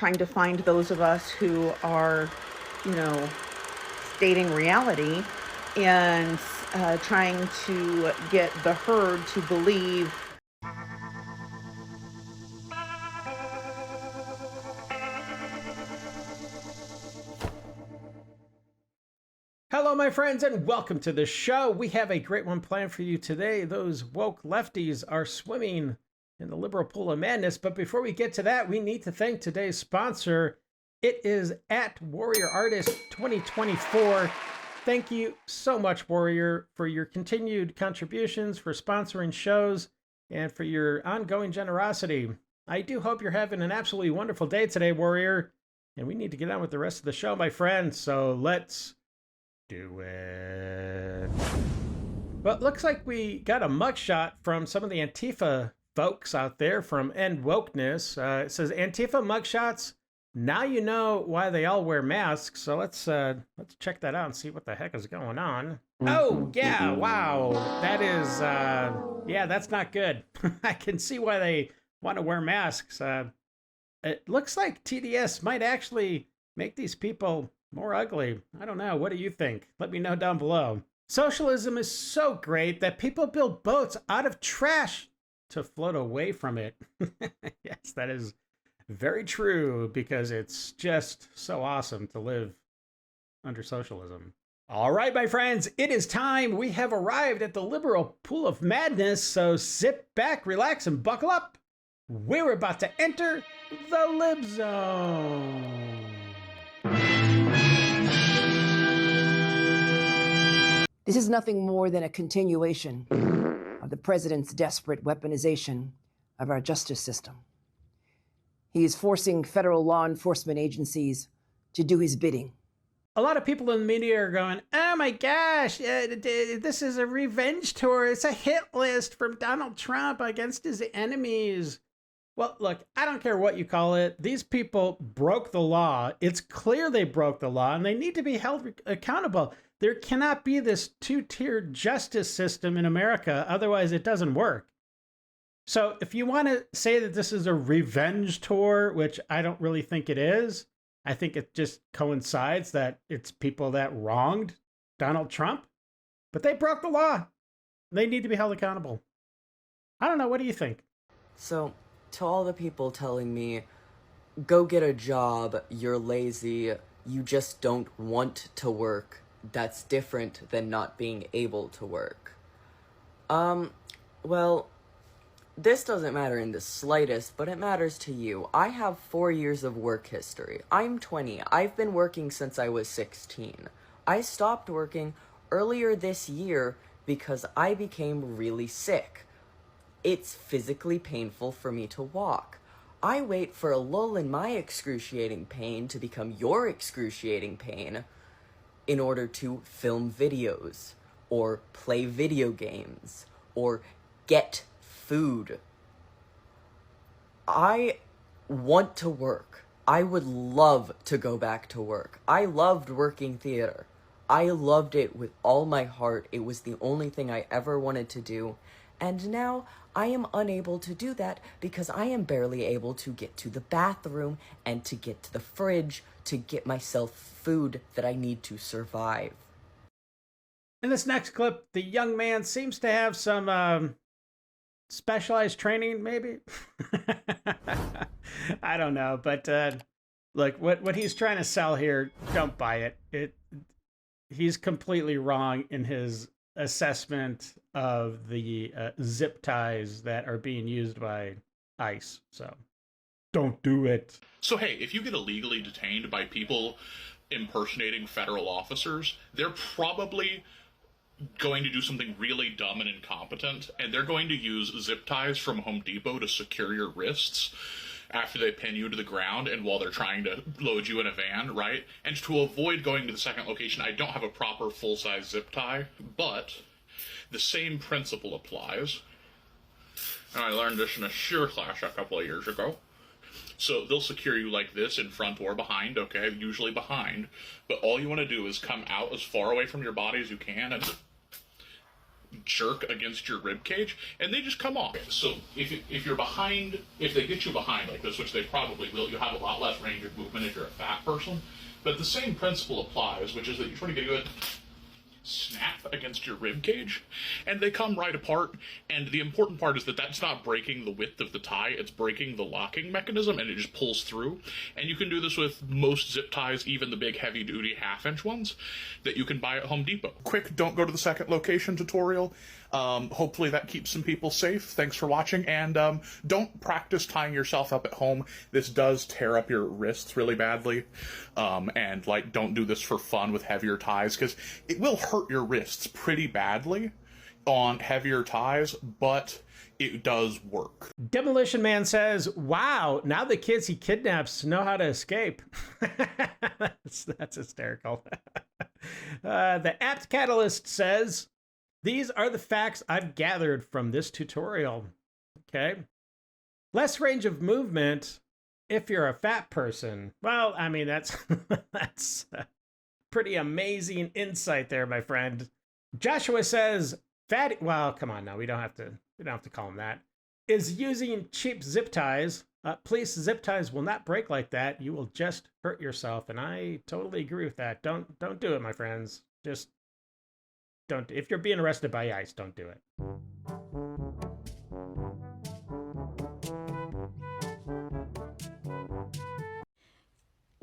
trying to find those of us who are, you know, stating reality and trying to get the herd to believe. Hello, my friends, and welcome to the show. We have a great one planned for you today. Those woke lefties are swimming in the liberal pool of madness. But before we get to that, we need to thank today's sponsor. It is at Warrior Artist 2024. Thank you so much, Warrior, for your continued contributions, for sponsoring shows, and for your ongoing generosity. I do hope you're having an absolutely wonderful day today, Warrior. And we need to get on with the rest of the show, my friends. So let's do it. Well, it looks like we got a mugshot from some of the Antifa folks out there from End Wokeness. It says Antifa mugshots. Now you know why they all wear masks. So let's check that out and see what the heck is going on. Oh yeah, wow, that is yeah, that's not good. I can see why they want to wear masks. It looks like TDS might actually make these people more ugly. I don't know. What do you think? Let me know down below. Socialism is so great that people build boats out of trash to float away from it. Yes, that is very true because it's just so awesome to live under socialism. All right, my friends, it is time. We have arrived at the liberal pool of madness, so sit back, relax, and buckle up. We're about to enter the Lib Zone. This is nothing more than a continuation of the president's desperate weaponization of our justice system. He is forcing federal law enforcement agencies to do his bidding. A lot of people in the media are going, oh my gosh, this is a revenge tour. It's a hit list from Donald Trump against his enemies. Well, look, I don't care what you call it. These people broke the law. It's clear they broke the law, and they need to be held accountable. There cannot be this two-tiered justice system in America. Otherwise, it doesn't work. So if you want to say that this is a revenge tour, which I don't really think it is, I think it just coincides that it's people that wronged Donald Trump. But they broke the law. They need to be held accountable. I don't know. What do you think? So, to all the people telling me, go get a job, you're lazy, you just don't want to work, that's different than not being able to work. Well, this doesn't matter in the slightest, but it matters to you. I have 4 years of work history. I'm 20. I've been working since I was 16. I stopped working earlier this year because I became really sick. It's physically painful for me to walk. I wait for a lull in my excruciating pain to become your excruciating pain in order to film videos, or play video games, or get food. I want to work. I would love to go back to work. I loved working theater. I loved it with all my heart. It was the only thing I ever wanted to do. And now I am unable to do that because I am barely able to get to the bathroom and to get to the fridge to get myself food that I need to survive. In this next clip, the young man seems to have some specialized training, maybe? I don't know, but look, what he's trying to sell here, don't buy it. He's completely wrong in his assessment of the zip ties that are being used by ICE. So don't do it. So hey, if you get illegally detained by people impersonating federal officers, they're probably going to do something really dumb and incompetent, and they're going to use zip ties from Home Depot to secure your wrists after they pin you to the ground and while they're trying to load you in a van, right? And to avoid going to the second location, I don't have a proper full-size zip tie, but the same principle applies. And I learned this in a SHIR class a couple of years ago. So they'll secure you like this, in front or behind, okay? Usually behind. But all you want to do is come out as far away from your body as you can and jerk against your rib cage, and they just come off. So if you're behind, if they get you behind like this, which they probably will, you have a lot less range of movement if you're a fat person. But the same principle applies, which is that you're trying to get a good snap against your rib cage, and they come right apart. And the important part is that that's not breaking the width of the tie, it's breaking the locking mechanism, and it just pulls through. And you can do this with most zip ties, even the big heavy duty 1/2-inch ones that you can buy at Home Depot. Quick, don't go to the second location tutorial. Hopefully that keeps some people safe. Thanks for watching, and don't practice tying yourself up at home. This does tear up your wrists really badly, and like, don't do this for fun with heavier ties, because it will hurt your wrists pretty badly on heavier ties, but it does work. Demolition Man says, wow, now the kids he kidnaps know how to escape. That's hysterical. The Apt Catalyst says, these are the facts I've gathered from this tutorial. Okay. Less range of movement if you're a fat person. Well, I mean, that's that's pretty amazing insight there, my friend. Joshua says, fatty, well, come on now, we don't have to call him that. Is using cheap zip ties. Please, zip ties will not break like that. You will just hurt yourself. And I totally agree with that. Don't do it, my friends. Just don't. If you're being arrested by ICE, don't do it.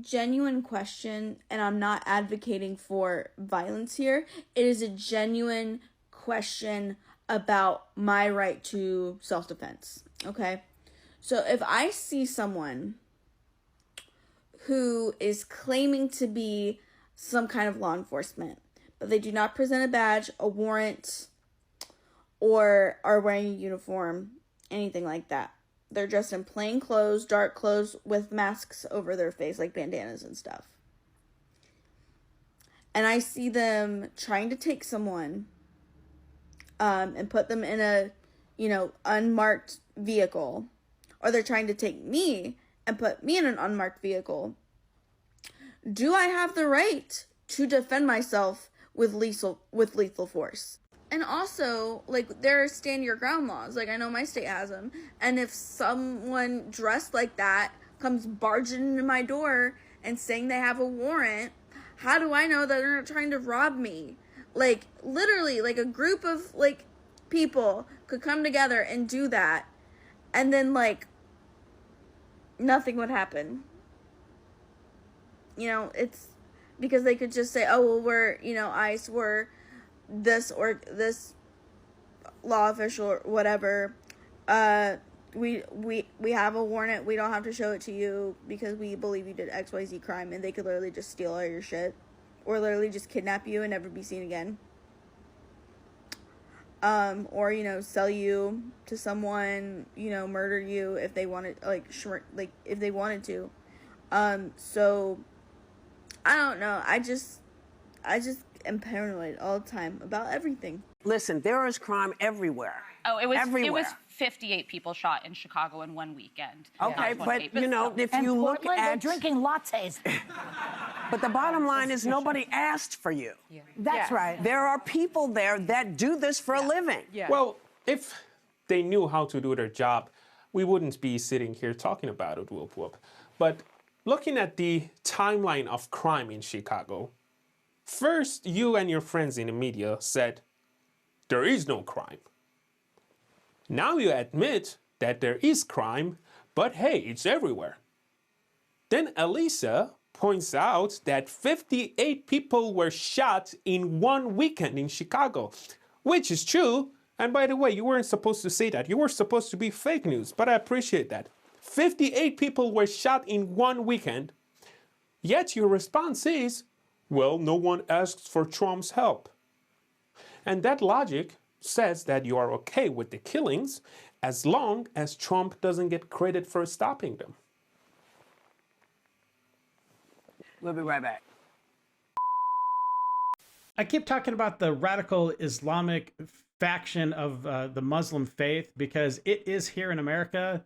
Genuine question, and I'm not advocating for violence here. It is a genuine question about my right to self-defense. Okay? So if I see someone who is claiming to be some kind of law enforcement, but they do not present a badge, a warrant, or are wearing a uniform, anything like that. They're dressed in plain clothes, dark clothes, with masks over their face, like bandanas and stuff. And I see them trying to take someone and put them in a, unmarked vehicle. Or they're trying to take me and put me in an unmarked vehicle. Do I have the right to defend myself with lethal force? And also, there are stand your ground laws. I know my state has them. And if someone dressed like that comes barging into my door and saying they have a warrant, how do I know that they're not trying to rob me? Literally, a group of, people could come together and do that. And then, nothing would happen. It's because they could just say, oh, well, we're, ICE, we're this or this law official or whatever, we have a warrant, we don't have to show it to you because we believe you did XYZ crime, and they could literally just steal all your shit or literally just kidnap you and never be seen again, or sell you to someone, murder you if they wanted, if they wanted to. So I don't know, I just am paranoid all the time about everything. Listen, there is crime everywhere. Oh, it was everywhere. It was 58 people shot in Chicago in one weekend. Okay, but if and you look Portland, at they're drinking lattes. But the bottom line is nobody asked for you. Yeah. That's right. There are people there that do this for a living. Yeah. Well, if they knew how to do their job, we wouldn't be sitting here talking about it, whoop whoop. But looking at the timeline of crime in Chicago, first, you and your friends in the media said, there is no crime. Now you admit that there is crime, but hey, it's everywhere. Then Elisa points out that 58 people were shot in one weekend in Chicago, which is true. And by the way, you weren't supposed to say that. You were supposed to be fake news, but I appreciate that. 58 people were shot in one weekend, yet your response is, well, no one asked for Trump's help. And that logic says that you are okay with the killings as long as Trump doesn't get credit for stopping them. We'll be right back. I keep talking about the radical Islamic faction of the Muslim faith because it is here in America,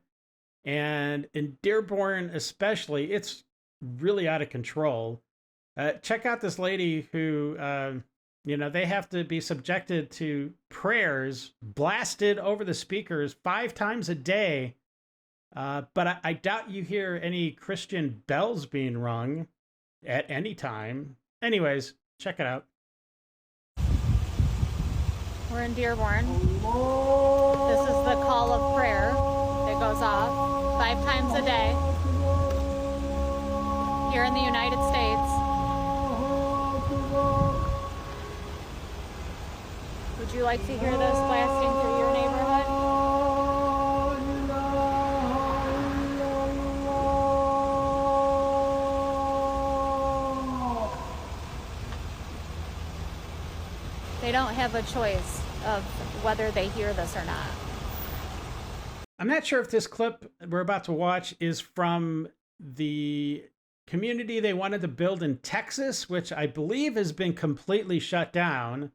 and in Dearborn especially, it's really out of control. Check out this lady who You know, they have to be subjected to prayers blasted over the speakers 5 times a day. But I doubt you hear any Christian bells being rung at any time. Anyways, check it out. We're in Dearborn. This is the call of prayer that goes off 5 times a day here in the United States. Would you like to hear this blasting through your neighborhood? They don't have a choice of whether they hear this or not. I'm not sure if this clip we're about to watch is from the community they wanted to build in Texas, which I believe has been completely shut down,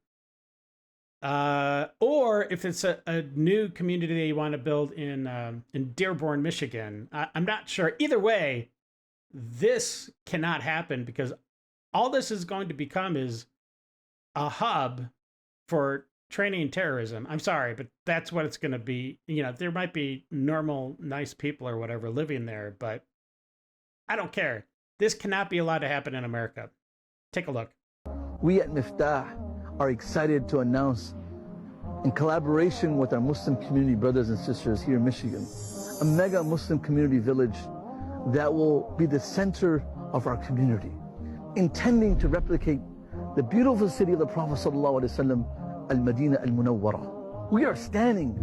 or if it's a new community they want to build in Dearborn, Michigan. I'm not sure. Either way, this cannot happen because all this is going to become is a hub for training terrorism. I'm sorry, but that's what it's going to be. You know, there might be normal, nice people or whatever living there, but I don't care. This cannot be allowed to happen in America. Take a look. We at Miftah are excited to announce, in collaboration with our Muslim community brothers and sisters here in Michigan, a mega Muslim community village that will be the center of our community, intending to replicate the beautiful city of the Prophet ﷺ, Al-Madinah Al-Munawwara. We are standing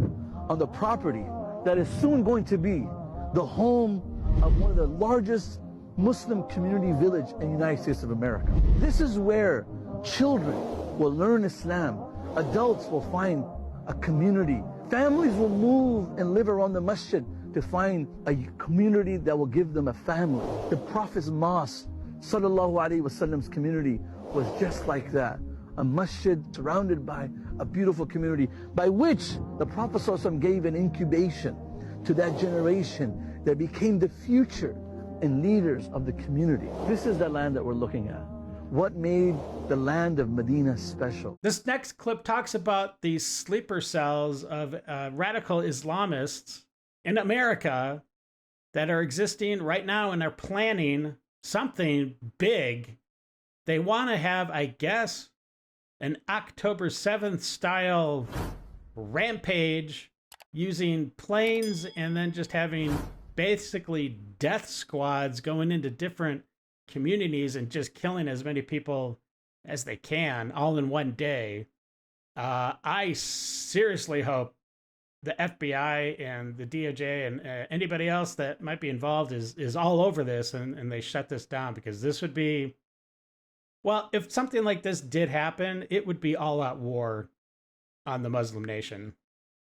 on the property that is soon going to be the home of one of the largest Muslim community village in the United States of America. This is where children will learn Islam, adults will find a community, families will move and live around the masjid to find a community that will give them a family. The Prophet's mosque, sallallahu alaihi wasallam's community, was just like that. A masjid surrounded by a beautiful community by which the Prophet ﷺ gave an incubation to that generation that became the future and leaders of the community. This is the land that we're looking at. What made the land of Medina special? This next clip talks about these sleeper cells of radical Islamists in America that are existing right now and are planning something big. They want to have, I guess, an October 7th style rampage using planes and then just having basically death squads going into different communities and just killing as many people as they can all in one day. I seriously hope the FBI and the DOJ and anybody else that might be involved is all over this and they shut this down, because this would be, well, if something like this did happen, it would be all-out war on the Muslim nation.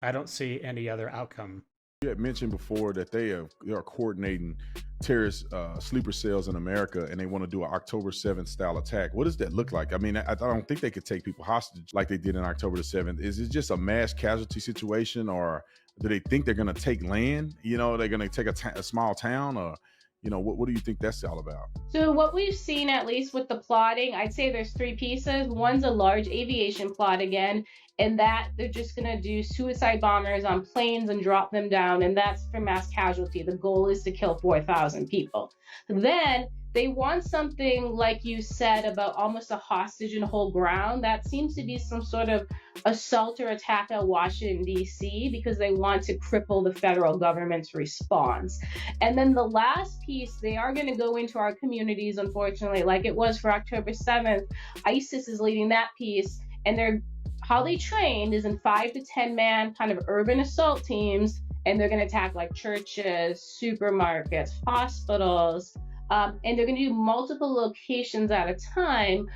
I don't see any other outcome. You had mentioned before that they are coordinating terrorist sleeper cells in America, and they want to do an October 7th style attack. What does that look like? I mean, I don't think they could take people hostage like they did in October the 7th. Is it just a mass casualty situation, or do they think they're going to take land? You know, they're going to take a small town, or, you know, what do you think that's all about? So what we've seen, at least with the plotting, I'd say there's 3 pieces. One's a large aviation plot again, and that they're just going to do suicide bombers on planes and drop them down, and that's for mass casualty. The goal is to kill 4,000 people. Then they want something like you said about almost a hostage and hold ground. That seems to be some sort of assault or attack on Washington, D.C., because they want to cripple the federal government's response. And then the last piece, they are going to go into our communities, unfortunately, like it was for October 7th. ISIS is leading that piece, and how they trained is in 5 to 10 man kind of urban assault teams, and they're going to attack like churches, supermarkets, hospitals, and they're going to do multiple locations at a time.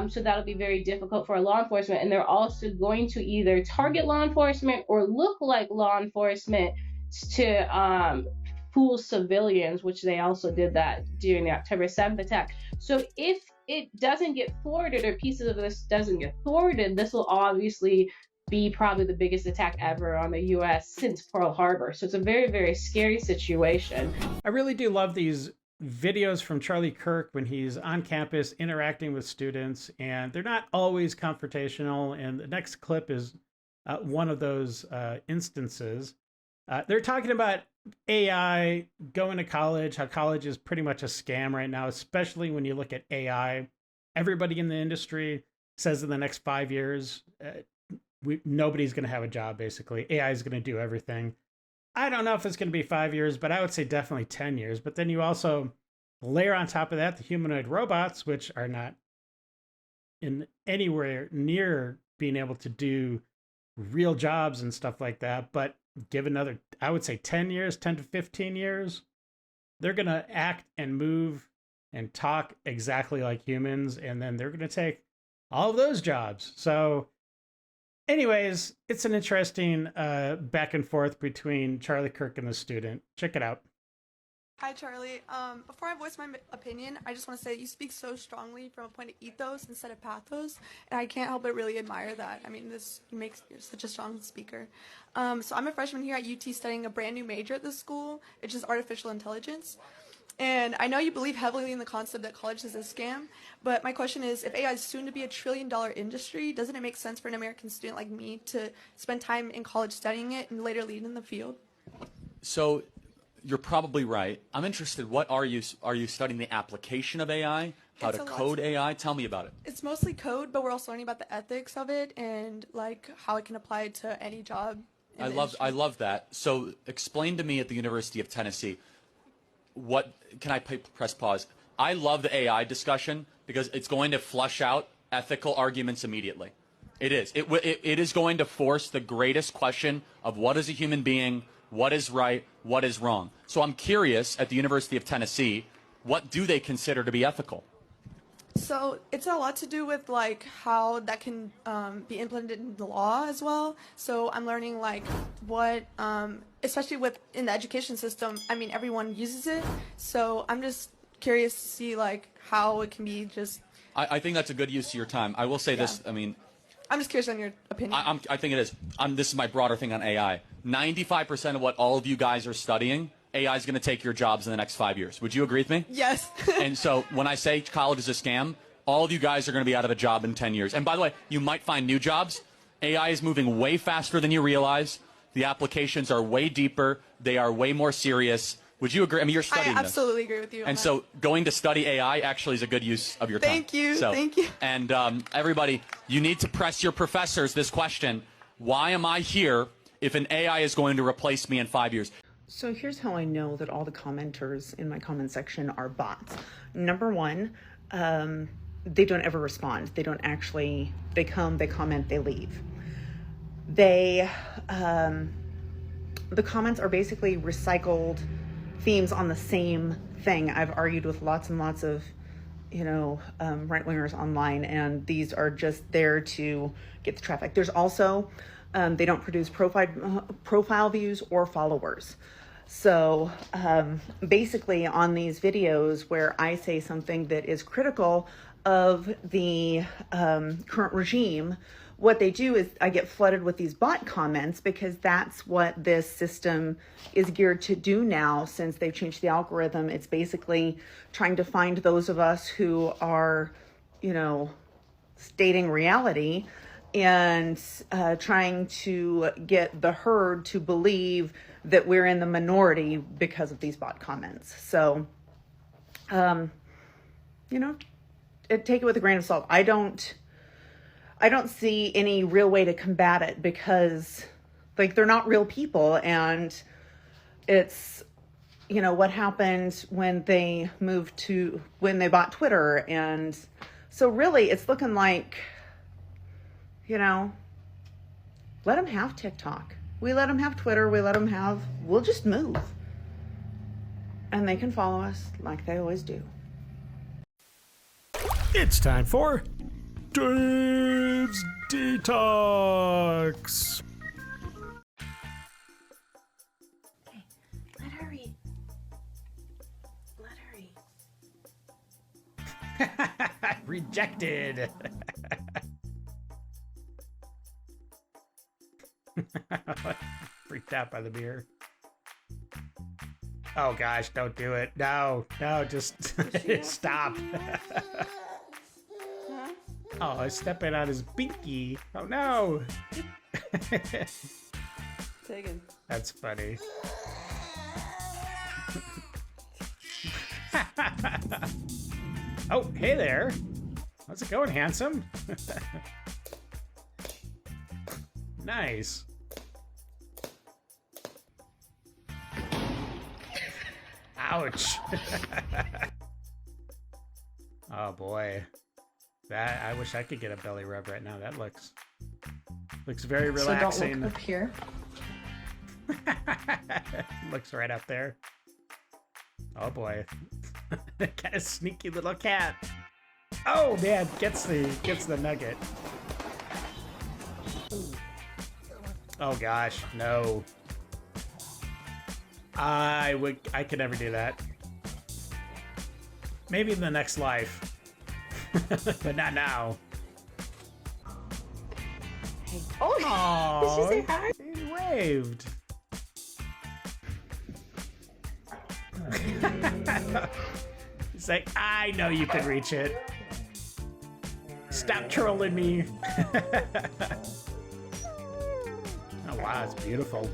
So that'll be very difficult for law enforcement. And they're also going to either target law enforcement or look like law enforcement to fool civilians, which they also did that during the October 7th attack. So if it doesn't get thwarted, or pieces of this doesn't get thwarted, this will obviously be probably the biggest attack ever on the U.S. since Pearl Harbor. So it's a very, very scary situation. I really do love these videos from Charlie Kirk when he's on campus interacting with students, and they're not always confrontational. And the next clip is one of those instances. They're talking about AI, going to college, how college is pretty much a scam right now, especially when you look at AI. Everybody in the industry says in the next 5 years, nobody's going to have a job, basically. AI is going to do everything. I don't know if it's going to be 5 years, but I would say definitely 10 years. But then you also layer on top of that the humanoid robots, which are not in anywhere near being able to do real jobs and stuff like that. But give another, I would say 10 years, 10 to 15 years, they're going to act and move and talk exactly like humans. And then they're going to take all of those jobs. So anyways, it's an interesting back and forth between Charlie Kirk and the student. Check it out. Hi, Charlie. Before I voice my opinion, I just want to say you speak so strongly from a point of ethos instead of pathos, and I can't help but really admire that. I mean, you're such a strong speaker. So I'm a freshman here at UT studying a brand new major at this school, which is artificial intelligence. And I know you believe heavily in the concept that college is a scam, but my question is, if AI is soon to be $1 trillion industry, doesn't it make sense for an American student like me to spend time in college studying it and later lead in the field? So you're probably right. I'm interested, what are you studying the application of AI? How to code AI? Tell me about it. It's mostly code, but we're also learning about the ethics of it and like how it can apply to any job. I love that. So explain to me at the University of Tennessee, can I press pause? I love the AI discussion because it's going to flush out ethical arguments immediately. It is. It is going to force the greatest question of what is a human being, what is right, what is wrong. So I'm curious, at the University of Tennessee, what do they consider to be ethical? So it's a lot to do with like how that can be implemented in the law as well. So I'm learning like what, especially in the education system, I mean, everyone uses it. So I'm just curious to see like how it can be just. I think that's a good use of your time. I will say this, I mean. I'm just curious on your opinion. I think it is. This is my broader thing on AI. 95% of what all of you guys are studying, AI is going to take your jobs in the next 5 years. Would you agree with me? Yes. And so when I say college is a scam, all of you guys are going to be out of a job in 10 years. And by the way, you might find new jobs. AI is moving way faster than you realize. The applications are way deeper. They are way more serious. Would you agree? I mean, you're studying I absolutely agree with you. And so going to study AI actually is a good use of your time. Thank you. Thank you. And everybody, you need to press your professors this question. Why am I here if an AI is going to replace me in 5 years? So here's how I know that all the commenters in my comment section are bots. Number one, they don't ever respond. They don't actually, they come, they comment, they leave. The comments are basically recycled themes on the same thing. I've argued with lots and lots of, right-wingers online, and these are just there to get the traffic. There's also, they don't produce profile views or followers. So basically on these videos where I say something that is critical of the current regime, what they do is I get flooded with these bot comments because that's what this system is geared to do now since they've changed the algorithm. It's basically trying to find those of us who are, stating reality and trying to get the herd to believe that we're in the minority because of these bot comments. So, take it with a grain of salt. I don't see any real way to combat it because they're not real people. And it's, what happened when they bought Twitter. And so really it's looking like, let them have TikTok. We let them have Twitter. We'll just move. And they can follow us like they always do. It's time for Dave's Detox. Okay, let her eat. Rejected. Freaked out by the beer. Oh gosh, don't do it. No, just stop. Huh? Oh, I stepping on his binky. Oh no. Taken. That's funny. Oh, hey there. How's it going, handsome? Nice. Ouch. Oh boy. That, I wish I could get a belly rub right now. That looks very relaxing. So don't look up here. Looks right up there. Oh boy. Got a sneaky little cat. Oh man, gets the nugget. Oh gosh, no. I could never do that. Maybe in the next life. But not now. Hey. Oh, aww, did she say hi? He waved. He's like, I know you can reach it. Stop trolling me. Oh wow, it's beautiful.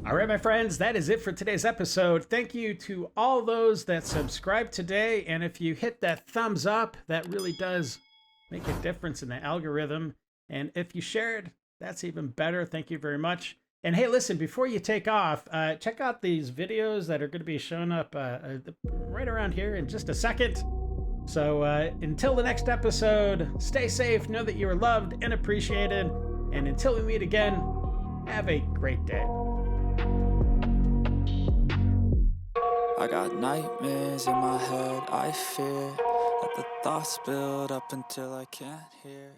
All right, my friends, that is it for today's episode. Thank you to all those that subscribed today. And if you hit that thumbs up, that really does make a difference in the algorithm. And if you shared, that's even better. Thank you very much. And hey, listen, before you take off, check out these videos that are going to be showing up right around here in just a second. So until the next episode, stay safe, know that you are loved and appreciated. And until we meet again, have a great day. I got nightmares in my head, I fear that the thoughts build up until I can't hear.